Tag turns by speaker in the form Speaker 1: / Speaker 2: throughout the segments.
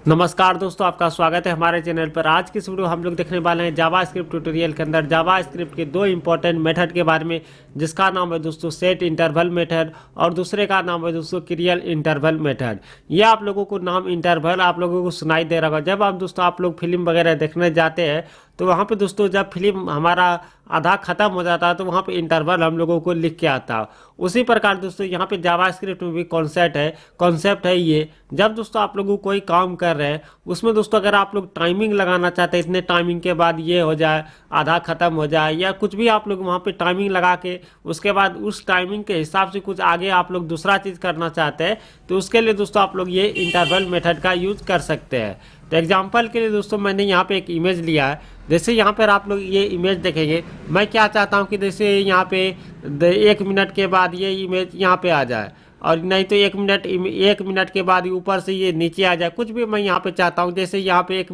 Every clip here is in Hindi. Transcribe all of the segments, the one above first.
Speaker 1: नमस्कार दोस्तों, आपका स्वागत है हमारे चैनल पर। आज की इस वीडियो हम लोग देखने वाले हैं जावा स्क्रिप्ट ट्यूटोरियल के अंदर जावा स्क्रिप्ट के दो इंपॉर्टेंट मेथड के बारे में, जिसका नाम है दोस्तों सेट इंटरवल मेथड और दूसरे का नाम है दोस्तों क्रियल इंटरवल मेथड। ये आप लोगों को नाम इंटरवल आप लोगों को सुनाई दे रहा होगा। जब आप दोस्तों आप लोग फिल्म वगैरह देखने जाते हैं तो वहाँ पे दोस्तों जब फिल्म हमारा आधा खत्म हो जाता है तो वहाँ पे इंटरवल हम लोगों को लिख के आता है। उसी प्रकार दोस्तों यहाँ पे जावा स्क्रिप्ट में भी कॉन्सेप्ट है ये। जब दोस्तों आप लोग कोई काम कर रहे हैं उसमें दोस्तों अगर आप लोग टाइमिंग लगाना चाहते हैं, इतने टाइमिंग के बाद ये हो जाए, आधा खत्म हो जाए या कुछ भी आप लोग वहाँ पे टाइमिंग लगा के उसके बाद उस टाइमिंग के हिसाब से कुछ आगे आप लोग दूसरा चीज़ करना चाहते हैं तो उसके लिए दोस्तों आप लोग ये इंटरवल मेथड का यूज कर सकते हैं। तो एग्जाम्पल के लिए दोस्तों मैंने यहाँ पे एक इमेज लिया है। जैसे यहाँ पर आप लोग ये इमेज देखेंगे, मैं क्या चाहता हूँ कि जैसे यहाँ पे 1 मिनट के बाद ये इमेज यहाँ पे आ जाए और नहीं तो 1 मिनट के बाद ऊपर से ये नीचे आ जाए, कुछ भी मैं यहाँ पे चाहता हूँ। जैसे यहाँ पे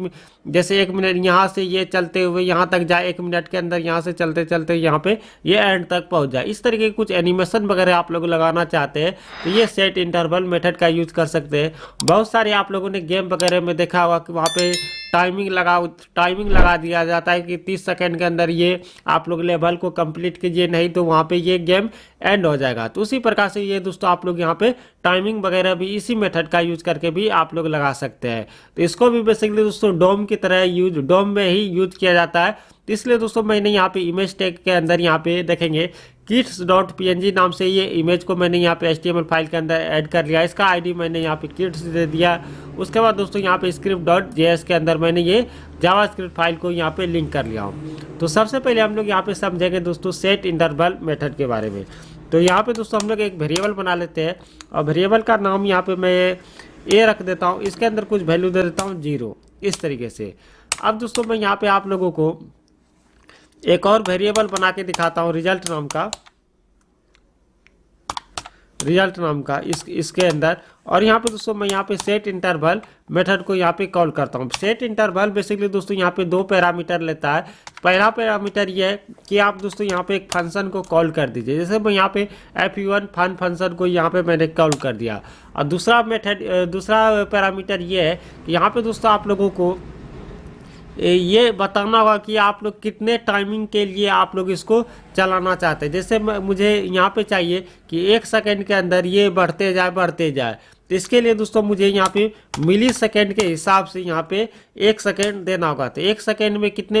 Speaker 1: जैसे 1 मिनट यहाँ से ये चलते हुए यहाँ तक जाए, 1 मिनट के अंदर यहाँ से चलते चलते यहाँ पे ये एंड तक पहुँच जाए। इस तरीके के कुछ एनिमेशन वगैरह आप लोग लगाना चाहते हैं तो ये सेट इंटरवल मेथड का यूज कर सकते हैं। बहुत सारे आप लोगों ने गेम वगैरह में देखा होगा कि वहाँ पे टाइमिंग लगा दिया जाता है कि 30 सेकंड के अंदर ये आप लोग लेवल को कंप्लीट कीजिए, नहीं तो वहाँ पे ये गेम एंड हो जाएगा। तो उसी प्रकार से ये दोस्तों आप लोग यहाँ पे टाइमिंग वगैरह भी इसी मेथड का यूज करके भी आप लोग लगा सकते हैं। तो इसको भी बेसिकली दोस्तों डोम की तरह डोम में ही यूज किया जाता है। तो इसलिए दोस्तों मैंने यहाँ पे इमेज टैग के अंदर यहाँ पे देखेंगे kids.png नाम से ये इमेज को मैंने यहाँ पे HTML फाइल के अंदर ऐड कर लिया। इसका आईडी मैंने यहाँ पे किड्स दे दिया। उसके बाद दोस्तों यहाँ पे script.js के अंदर मैंने ये जावा स्क्रिप्ट फाइल को यहाँ पे लिंक कर लिया हूँ। तो सबसे पहले हम लोग यहाँ पे समझेंगे दोस्तों सेट इंटरवल मेथड के बारे में। तो यहाँ पे दोस्तों हम लोग एक वेरिएबल बना लेते हैं और वेरिएबल का नाम यहाँ पे मैं ए रख देता हूँ। इसके अंदर कुछ वैल्यू दे देता हूँ 0, इस तरीके से। अब दोस्तों मैं यहाँ पे आप लोगों को एक और वेरिएबल बना के दिखाता हूँ रिजल्ट नाम का इसके अंदर। और यहाँ पे दोस्तों मैं यहाँ पे सेट इंटरवल मेथड को यहाँ पे कॉल करता हूँ। सेट इंटरवल बेसिकली दोस्तों यहाँ पे 2 पैरामीटर लेता है। पहला पैरामीटर ये है कि आप दोस्तों यहाँ पे एक फंक्शन को कॉल कर दीजिए। जैसे मैं यहाँ पे f1 फंक्शन को यहाँ पे मैंने कॉल कर दिया। और दूसरा पैरामीटर ये है कि यहाँ पे दोस्तों आप लोगों को ये बताना होगा कि आप लोग कितने टाइमिंग के लिए आप लोग इसको चलाना चाहते हैं। जैसे मुझे यहाँ पे चाहिए कि 1 सेकंड के अंदर ये बढ़ते जाए। तो इसके लिए दोस्तों मुझे यहाँ पे मिली सेकेंड के हिसाब से यहाँ पे 1 सेकंड देना होगा। तो 1 सेकंड में कितने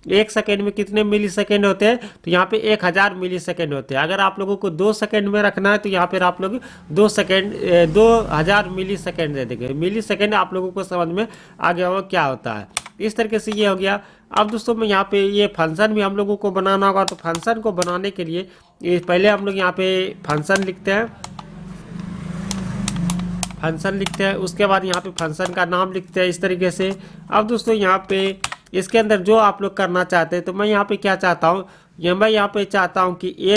Speaker 1: एक सेकंड में कितने मिली सेकेंड होते हैं, तो यहाँ पे 1000 मिली सेकेंड होते हैं। अगर आप लोगों को 2 सेकंड में रखना है तो यहाँ पर आप लोग 2000 मिली सेकेंड दे देंगे। मिली सेकेंड आप लोगों को समझ में आ गया होगा क्या होता है। इस तरीके से ये हो गया। अब दोस्तों मैं यहाँ पे ये फंक्शन भी हम लोगों को बनाना होगा। तो फंक्शन को बनाने के लिए पहले हम लोग यहाँ पे फंक्शन लिखते हैं, उसके बाद यहाँ पे फंक्शन का नाम लिखते हैं इस तरीके से। अब दोस्तों यहाँ पे इसके अंदर जो आप लोग करना चाहते हैं, तो मैं यहाँ पे क्या चाहता हूँ, मैं यहाँ पे चाहता हूँ कि ये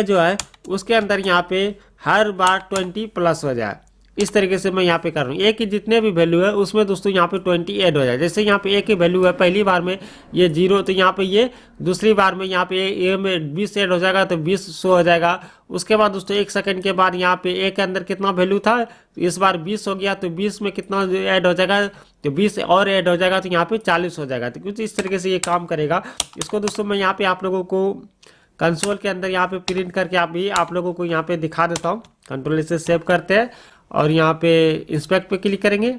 Speaker 1: जो है उसके अंदर यहाँ पे हर बार 20 प्लस हो जाए। इस तरीके से मैं यहाँ पे कर रहा हूँ। ए की जितने भी वैल्यू है उसमें दोस्तों यहाँ पे 20 ऐड हो जाए। जैसे यहाँ पे ए की वैल्यू है पहली बार में ये 0, तो यहाँ पे ये दूसरी बार में यहाँ पे ए में 20 ऐड हो जाएगा तो 20 शो हो जाएगा। उसके बाद दोस्तों 1 सेकंड के बाद यहाँ पे ए के अंदर कितना वैल्यू था, तो इस बार 20 हो गया, तो 20 में कितना ऐड हो जाएगा, तो 20 और ऐड हो जाएगा, तो यहाँ पे 40 हो जाएगा। तो कुछ इस तरीके से ये काम करेगा। इसको दोस्तों मैं यहाँ पे आप लोगों को कंसोल के अंदर यहाँ पे प्रिंट करके आप लोगों को यहाँ पे दिखा देता हूँ। कंट्रोल से सेव करते हैं और यहाँ पे इंस्पेक्ट पे क्लिक करेंगे,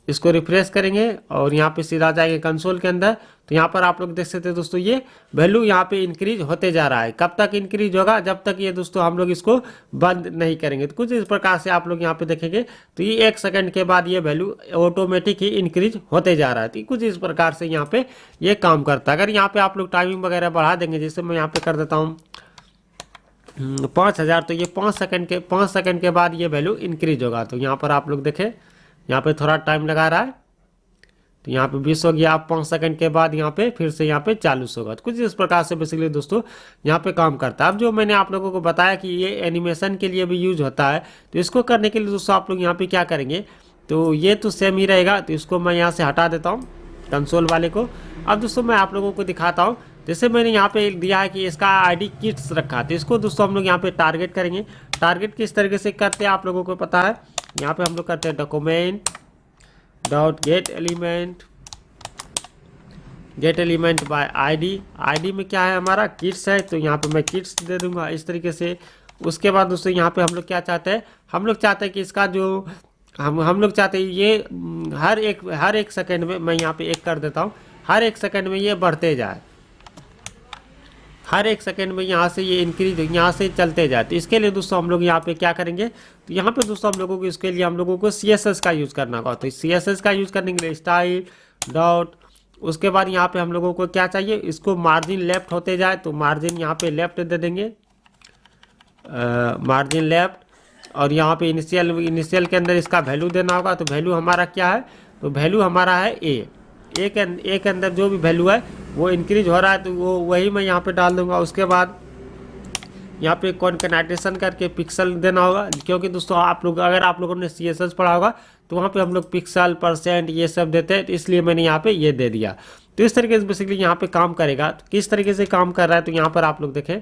Speaker 1: इसको रिफ्रेश करेंगे और यहाँ पे सीधा जाएंगे कंसोल के अंदर। तो यहाँ पर आप लोग देख सकते हैं दोस्तों ये वैल्यू यहाँ पे इंक्रीज होते जा रहा है। कब तक इंक्रीज होगा, जब तक ये दोस्तों हम लोग इसको बंद नहीं करेंगे। तो कुछ इस प्रकार से आप लोग यहाँ पे देखेंगे तो ये 1 सेकंड के बाद ये वैल्यू ऑटोमेटिक ही इंक्रीज होते जा रहा है। तो कुछ इस प्रकार से यहाँ पे ये काम करता है। अगर यहाँ पे आप लोग टाइमिंग वगैरह बढ़ा देंगे, जैसे मैं यहाँ पे कर देता हूँ 5000, तो ये 5 सेकंड के बाद ये वैल्यू इंक्रीज होगा। तो यहाँ पर आप लोग देखें, यहाँ पे थोड़ा टाइम लगा रहा है, तो यहाँ पे 20 हो गया। आप 5 सेकंड के बाद यहाँ पे फिर से यहाँ पे 40 होगा। तो कुछ इस प्रकार से बेसिकली दोस्तों यहाँ पे काम करता है। अब जो मैंने आप लोगों को बताया कि ये एनिमेशन के लिए भी यूज होता है, तो इसको करने के लिए दोस्तों आप लोग यहाँ पे क्या करेंगे, तो ये तो सेम ही रहेगा। तो इसको मैं यहाँ से हटा देता हूँ कंसोल वाले को। अब दोस्तों मैं आप लोगों को दिखाता हूँ जैसे मैंने यहाँ पे दिया है कि इसका आईडी किड्स रखा है, तो इसको दोस्तों हम लोग यहाँ पे टारगेट करेंगे। टारगेट किस तरीके से करते हैं आप लोगों को पता है। यहाँ पे हम लोग करते हैं document dot gate element by ID. ID में क्या है हमारा किड्स है, तो यहाँ पे मैं किड्स दे दूंगा इस तरीके से। उसके बाद दोस्तों यहाँ पे हम लोग क्या चाहते हैं, हम लोग चाहते हैं कि इसका जो हम लोग चाहते हैं ये हर एक सेकंड में, मैं यहाँ पे एक कर देता हूँ, हर एक सेकंड में ये बढ़ते जाए, हर एक सेकंड में यहाँ से ये इंक्रीज यहाँ से चलते जाए। तो इसके लिए दोस्तों हम लोग यहाँ पे क्या करेंगे, तो यहाँ पे दोस्तों हम लोगों को इसके लिए हम लोगों को CSS का यूज़ करना होगा। तो CSS का यूज़ करने के लिए स्टाइल डॉट, उसके बाद यहाँ पे हम लोगों को क्या चाहिए, इसको मार्जिन लेफ्ट होते जाए, तो मार्जिन यहाँ पे लेफ्ट दे देंगे, मार्जिन लेफ्ट। और यहाँ पे इनिशियल के अंदर इसका वैल्यू देना होगा। तो वैल्यू हमारा क्या है, तो वैल्यू हमारा है ए के अंदर जो भी वैल्यू है वो इंक्रीज हो रहा है, तो वो वही मैं यहाँ पे डाल दूंगा। उसके बाद यहाँ पे कॉन्कैटिनेशन करके पिक्सल देना होगा, क्योंकि दोस्तों आप लोग अगर आप लोगों ने CSS पढ़ा होगा तो वहाँ पे हम लोग पिक्सल परसेंट ये सब देते हैं, तो इसलिए मैंने यहाँ पे ये दे दिया। तो इस तरीके से बेसिकली यहाँ पे काम करेगा। तो किस तरीके से काम कर रहा है, तो यहाँ पर आप लोग देखें,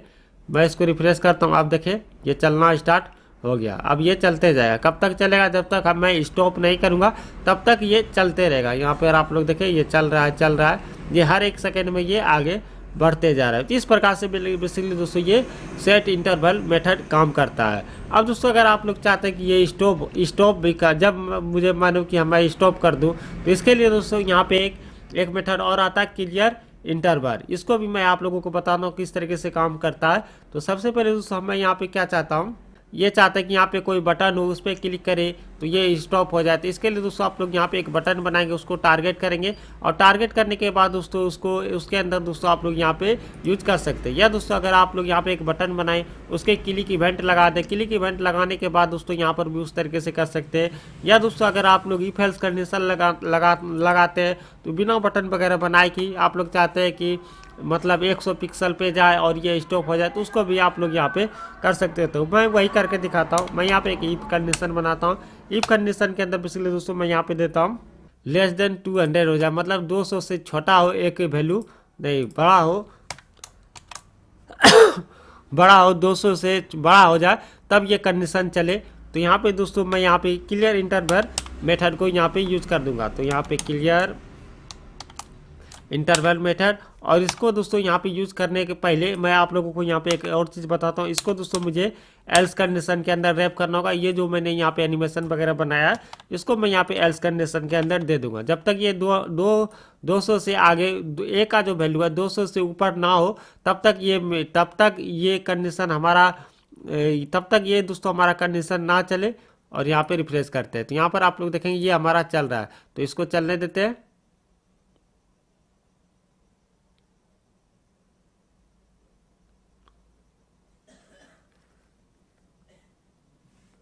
Speaker 1: मैं इसको रिफ्रेश करता हूँ, आप देखें ये चलना स्टार्ट हो गया। अब ये चलते जाएगा, कब तक चलेगा, जब तक मैं स्टॉप नहीं करूँगा तब तक ये चलते रहेगा। यहाँ पर आप लोग देखें ये चल रहा है, ये हर एक सेकेंड में ये आगे बढ़ते जा रहा है। तो इस प्रकार से बेसिकली दोस्तों ये सेट इंटरवल मेथड काम करता है। अब दोस्तों अगर आप लोग चाहते हैं कि ये स्टॉप भी कर, जब मुझे मानो कि मैं स्टॉप कर दूं, तो इसके लिए दोस्तों यहाँ पे एक मेथड और आता है क्लियर इंटरवल। इसको भी मैं आप लोगों को बताना हूँ किस तरीके से काम करता है। तो सबसे पहले दोस्तों मैं यहाँ पे क्या चाहता हूँ, ये चाहते हैं कि यहाँ पे कोई बटन हो, उस पर क्लिक करें तो ये स्टॉप हो जाए। तो इसके लिए दोस्तों आप लोग यहाँ पे एक बटन बनाएंगे, उसको टारगेट करेंगे, और टारगेट करने के बाद दोस्तों उसके अंदर दोस्तों आप लोग यहाँ पे यूज कर सकते हैं। या दोस्तों अगर आप लोग यहाँ पे एक बटन बनाएं, उसके क्लिक इवेंट लगा दें, क्लिक इवेंट लगाने के बाद दोस्तों यहाँ पर भी उस तरीके से कर सकते हैं। या दोस्तों अगर आप लोग इफ एल्स कंडीशन लगाते हैं, तो बिना बटन वगैरह बनाए कि आप लोग चाहते हैं कि मतलब 100 पिक्सल पे जाए और ये स्टॉप हो जाए, तो उसको भी आप लोग यहाँ पे कर सकते हो। तो मैं वही करके दिखाता हूँ। मैं यहाँ पे एक इफ कंडीशन बनाता हूँ। इफ कंडीशन के अंदर बेसिकली दोस्तों मैं यहाँ पे देता हूँ लेस देन 200 हो जाए, मतलब 200 से छोटा हो, एक वैल्यू नहीं बड़ा हो बड़ा हो 200 से बड़ा हो जाए तब ये कंडीशन चले। तो यहाँ पे दोस्तों मैं यहाँ पे क्लियर इंटरवल मेथड को यहाँ पे यूज कर दूंगा। तो यहाँ पे क्लियर इंटरवल मेथड, और इसको दोस्तों यहाँ पे यूज़ करने के पहले मैं आप लोगों को यहाँ पे एक और चीज़ बताता हूँ। इसको दोस्तों मुझे एल्स कंडीशन के अंदर रैप करना होगा। ये जो मैंने यहाँ पे एनिमेशन वगैरह बनाया है, इसको मैं यहाँ पे एल्स कंडीशन के अंदर दे दूंगा। जब तक ये 200 से आगे ए का जो वैल्यू है 200 से ऊपर ना हो, तब तक ये कंडीशन हमारा तब तक ये दोस्तों हमारा कंडीशन ना चले। और यहाँ पे रिफ्रेश करते हैं, तो यहाँ पर आप लोग देखेंगे ये हमारा चल रहा है, तो इसको चलने देते हैं।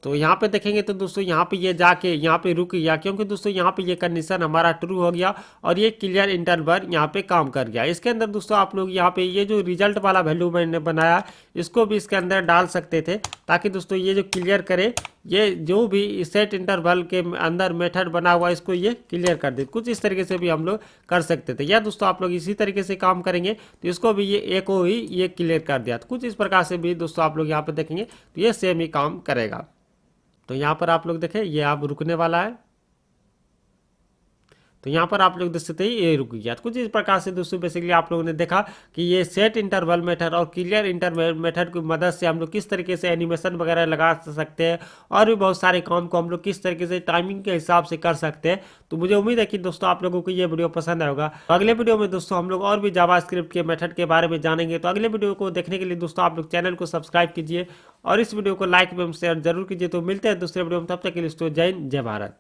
Speaker 1: तो यहाँ पे देखेंगे तो दोस्तों यहाँ पे ये जाके यहाँ पे रुक गया, क्योंकि दोस्तों यहाँ पे ये कंडीशन हमारा ट्रू हो गया और ये क्लियर इंटरवल यहाँ पे काम कर गया। इसके अंदर दोस्तों आप लोग यहाँ पे ये जो रिजल्ट वाला वैल्यू मैंने बनाया, इसको भी इसके अंदर डाल सकते थे, ताकि दोस्तों ये जो क्लियर करे, ये जो भी सेट इंटरवल के अंदर मेथड बना हुआ इसको ये क्लियर कर दे। कुछ इस तरीके से भी हम लोग कर सकते थे। या दोस्तों आप लोग इसी तरीके से काम करेंगे तो इसको भी ये एक को ही ये क्लियर कर दिया। तो कुछ इस प्रकार से भी दोस्तों आप लोग यहाँ पे देखेंगे तो ये सेम ही काम करेगा। तो यहाँ पर आप लोग देखें ये आप रुकने वाला है, तो यहाँ पर आप लोग देख सकते हैं ये रुक गया। तो कुछ इस प्रकार से दोस्तों बेसिकली आप लोगों ने देखा कि ये सेट इंटरवल मेथड और क्लियर इंटरवल मेथड की मदद से हम लोग किस तरीके से एनिमेशन वगैरह लगा सकते हैं, और भी बहुत सारे काम को हम लोग किस तरीके से टाइमिंग के हिसाब से कर सकते हैं। तो मुझे उम्मीद है कि दोस्तों आप लोगों को ये वीडियो पसंद आएगा। तो अगले वीडियो में दोस्तों हम लोग और भी जावास्क्रिप्ट के मेथड के बारे में जानेंगे। तो अगले वीडियो को देखने के लिए दोस्तों आप लोग चैनल को सब्सक्राइब कीजिए और इस वीडियो को लाइक एवं शेयर जरूर कीजिए। तो मिलते हैं दूसरे वीडियो में, तब तक के लिए दोस्तों जय हिंद जय भारत।